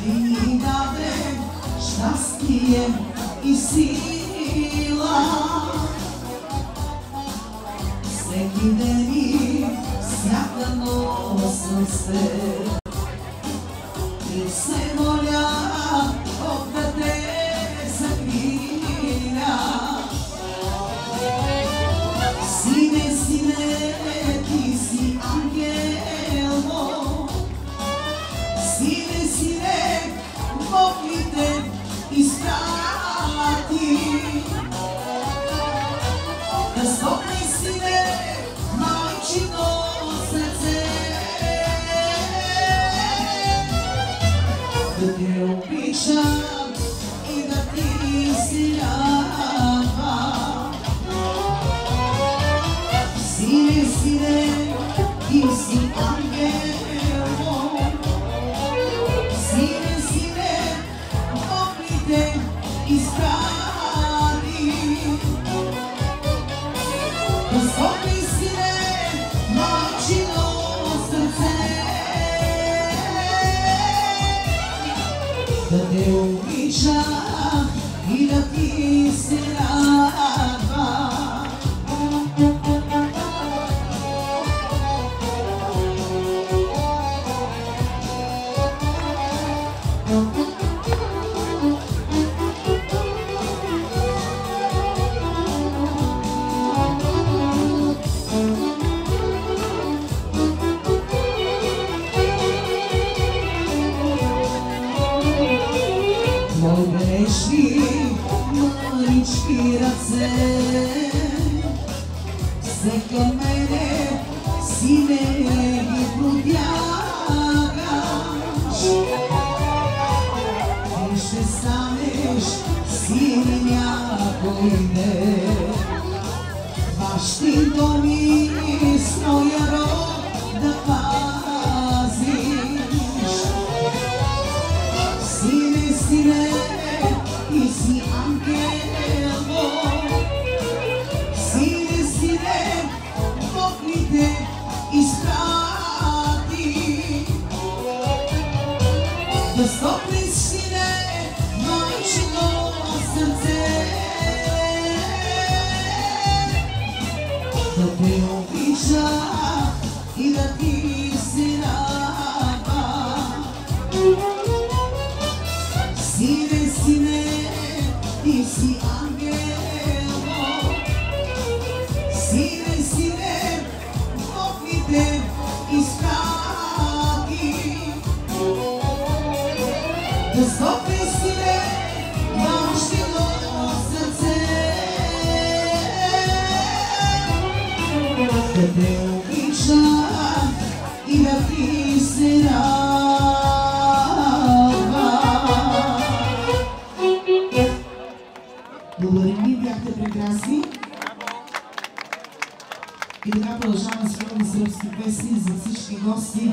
ти ни даде щастие и сила. Всеки ден и всяка нощ се и се моля Бог да те закриля. Сине, сине, ти си ангел мой. Сине, сине, Бог ли те изпрати? Да стопни, сине, майчино сърце, да те обичам и да ти се радва. Сине, сине, ти си ангел мой. Сине, сине, Бог ли те изпрати? Да стопни, сине, майчино сърце, да те обичам и да ти се радва. Мои грешни мънички ръце, всека мене сине ги протягаш. Ти ще станеш сине някой ден, бащи доми с моя род да пазиш. Сине, сине, ти си ангел мой. Сине, сине, Бог ли те изпрати? Да стопни, сине, майчино сърце, да те обича и да ти се радва. Сине, сине, ти си ангел мой. Сине, сине, Бог ли те изпрати? Да стопни, сине, майчино сърце, да те обича и да ти се радва. Благодарим ви, бяхте прекрасни. И така продължаваме с много сръбски песни за всички гости.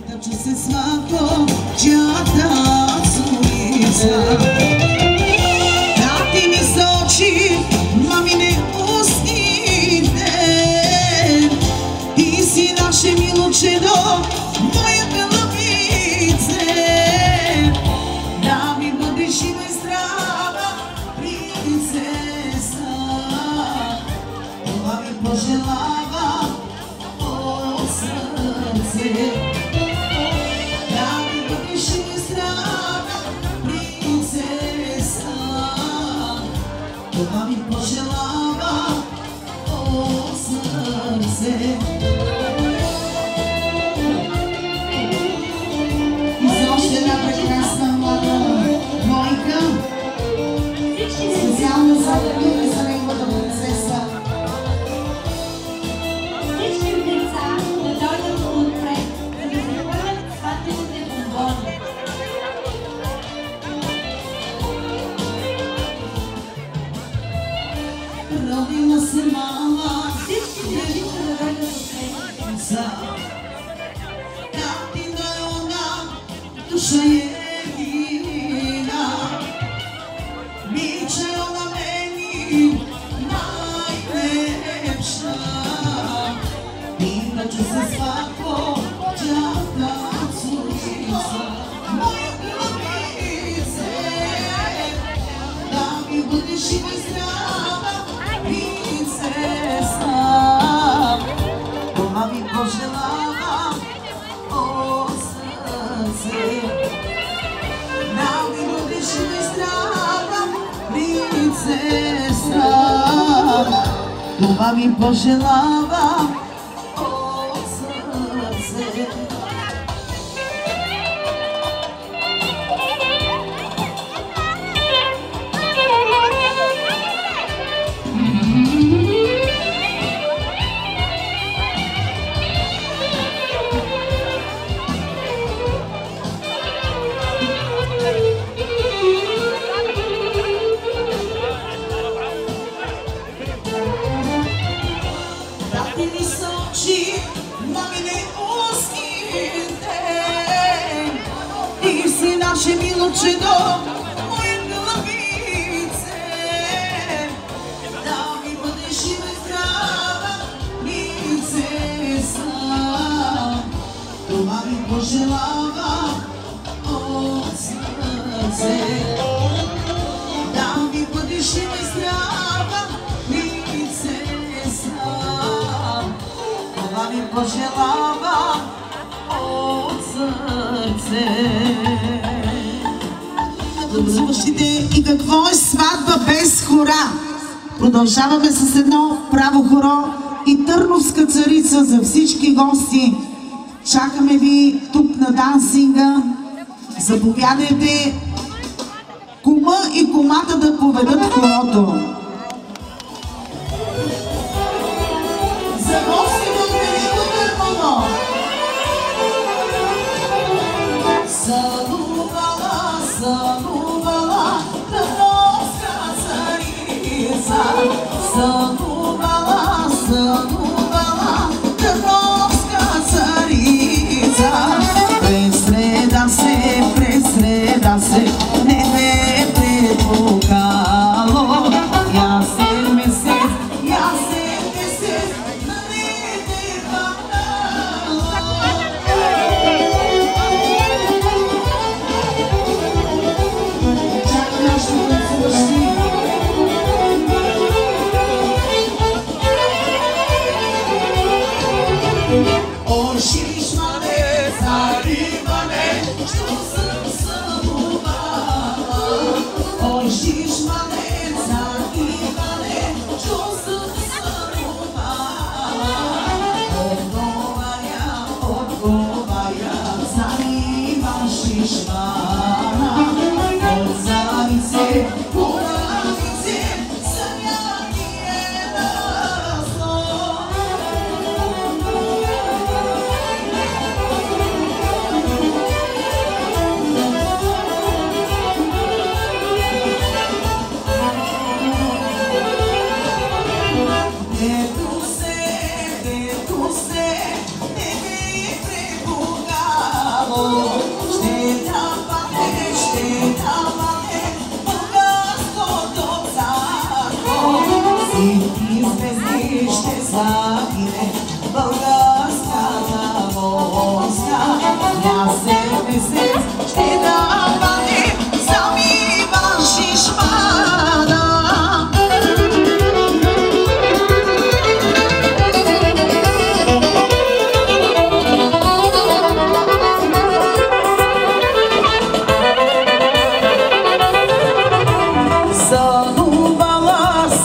Тъпче се свако, чата цурица, да ти ми сочи мамине устните. Ти си наше мило чедо, моята лъвице. Да ми бъдеш жива и здрава, принцеса. Това ми пожелава от сърце. Да ми бъдеш жива и здрава, принцеса. Това ми пожелава от сърце. И за още една прекрасна млада мойка, специално за неговата принцеса. царица. Тятина е она, душа едина. Биче она мени najlepsza. Iначе се свако тяхна цурица. Моя любице, да ми бъдеш и здрава, принцеса. Това ми пожелавам от сърце. Да ми бъдеш и здрава, принцеса. Това ми пожелавам от сърце. Пратени са очи, мамине уските. Ти си наше мило чудо, мое главице. Да ми бъдеш и здрава, принцеса. Това ми пожелавам от сърце. Да ми бъдеш и здрава, принцеса. Това ми пожелавам от сърце. Слушайте, и какво е сватба без хора? Продължаваме с едно право хоро и Търновска царица за всички гости. Чакаме ви тук на дансинга. Заповядайте кума и кумата да поведат хорото. За гости от Велико Търново! Сънувала, сънувала Търновска царица. Сънувала, сънувала Търновска царица. Пресреда се, не ме препукало. Ясен месец, на не те хванало. Чакай нашето танцуващи. Оршиш мане, зариване, що съм сънувала. Оршиш мане, зариване, що съм сънувала. Отговаря, зариваш шишмана. От завице, уравице, съня ти е насно. Дето се, не ме препугало. Ще даваме българското царство. Сини звезди ще загине българската войска. Ясен месец ще даваме замиван шишмана.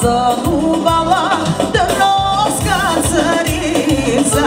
Сънувала Търновска царица.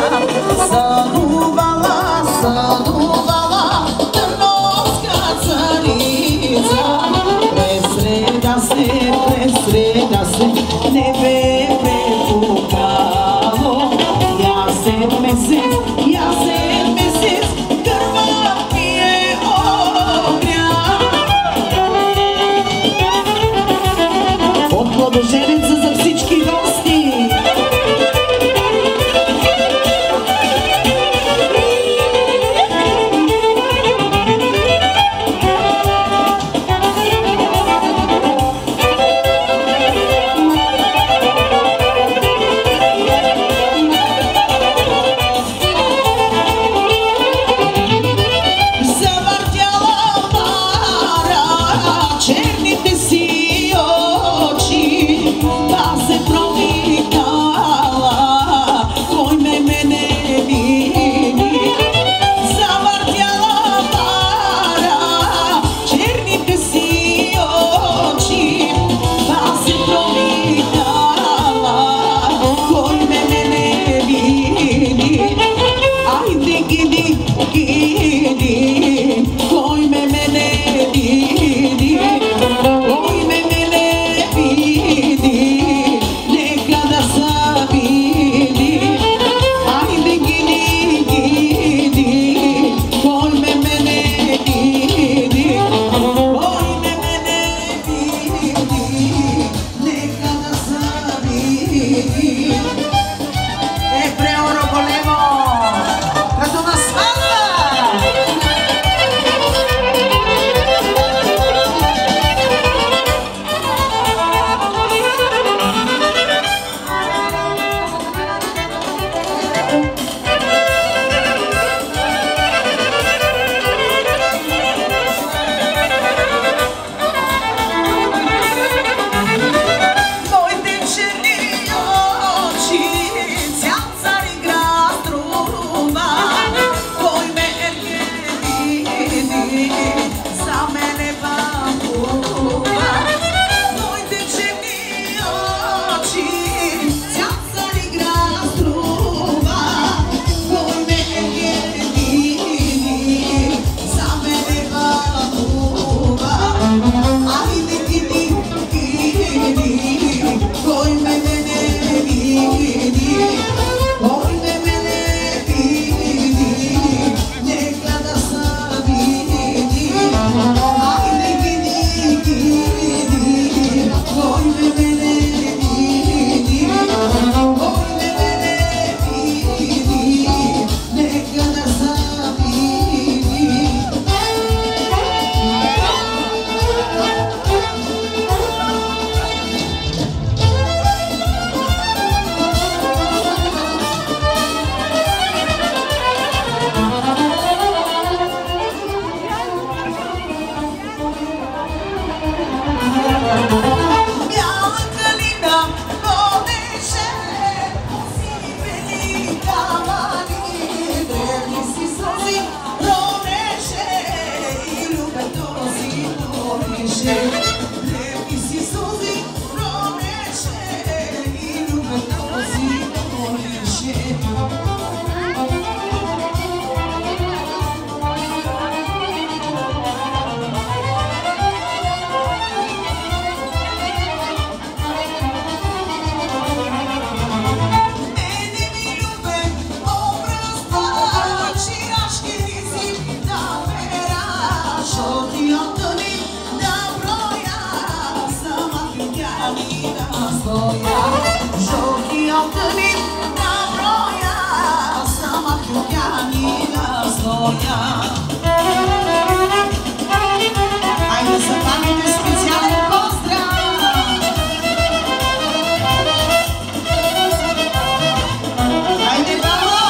плаче. Айде за памет специален поздрав! Айде, баба!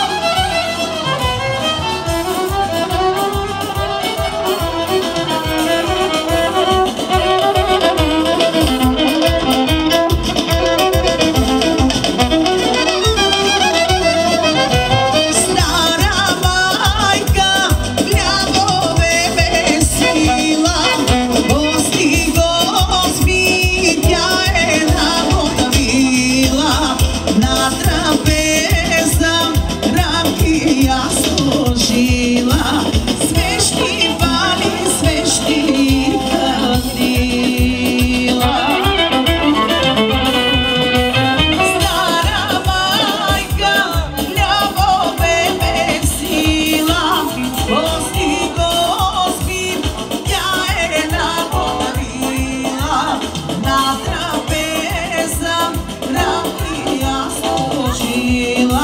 Жила